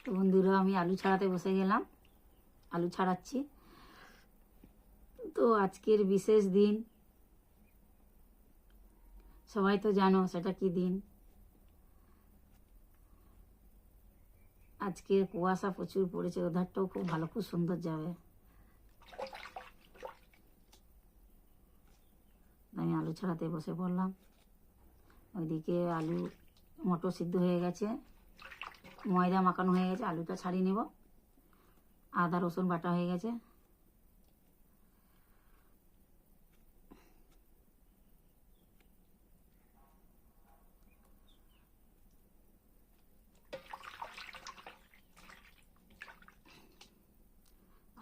তো বন্ধুরা আমি আলু ছাড়াতে বসে গেলাম, আলু ছাড়াচ্ছি। তো আজকের বিশেষ দিন, সবাই তো জানো সেটা কি দিন। আজকে কুয়াশা প্রচুর পড়েছে, ওধারটাও খুব ভালো, খুব সুন্দর যাবে। আমি আলু ছাড়াতে বসে পড়লাম। ওইদিকে আলু মটর সিদ্ধ হয়ে গেছে, ময়দা মাখানো হয়ে গেছে, আলুটা ছাড়িয়ে নেব। আদা রসুন বাটা হয়ে গেছে।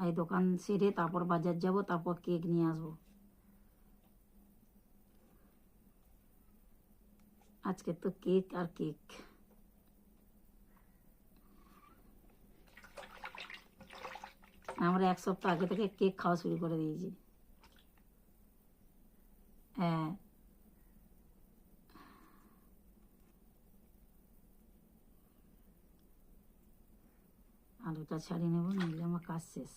এই দোকান সেরে তারপর বাজার যাব, তারপর কেক নিয়ে আসবো। আজকে তো কেক আর কেক। আমরা এক সপ্তাহ আগে থেকে কেক খাওয়া শুরু করে দিয়েছি। হ্যাঁ, আলুটা ছাড়িয়ে নেব, নিলে আমার কাজ শেষ।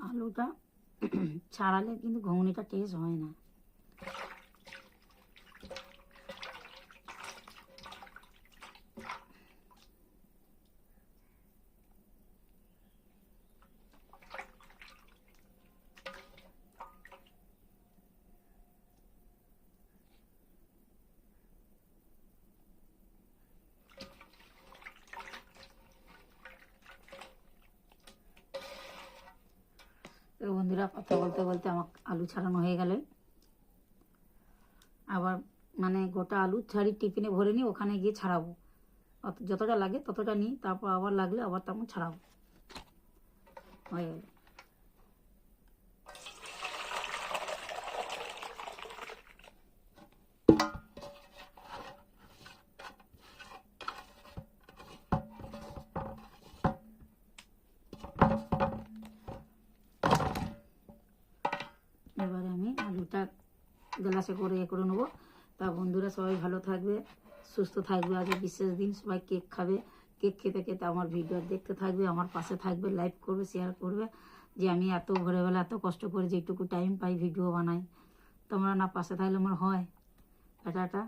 আলুটা ছাড়ালে কিন্তু ঘুগনিটা টেস্ট হয় না। তো বন্ধুরা, কথা বলতে বলতে আমার আলু ছাড়ানো হয়ে গেলে আবার মানে গোটা আলু ছাড়ি টিফিনে ভরে নিই, ওখানে গিয়ে ছাড়াবো। যতটা লাগে ততটা নিই, তারপর আবার লাগলে আবার তখন ছাড়াবো। হয়ে গেল। এবারে আমি আলুটা গ্লাসে করে করে নেবো। তা বন্ধুরা সবাই ভালো থাকবে, সুস্থ থাকবে। আজকে বিশেষ দিন, সবাই কেক খাবে। কেক খেতে খেতে আমার ভিডিও দেখতে থাকবে, আমার পাশে থাকবে, লাইক করবে, শেয়ার করবে। যে আমি এত ভোরবেলা এত কষ্ট করে যেটুকু টাইম পাই ভিডিও বানাই, তোমরা না পাশে থাকলে আমার হয়। টাটা।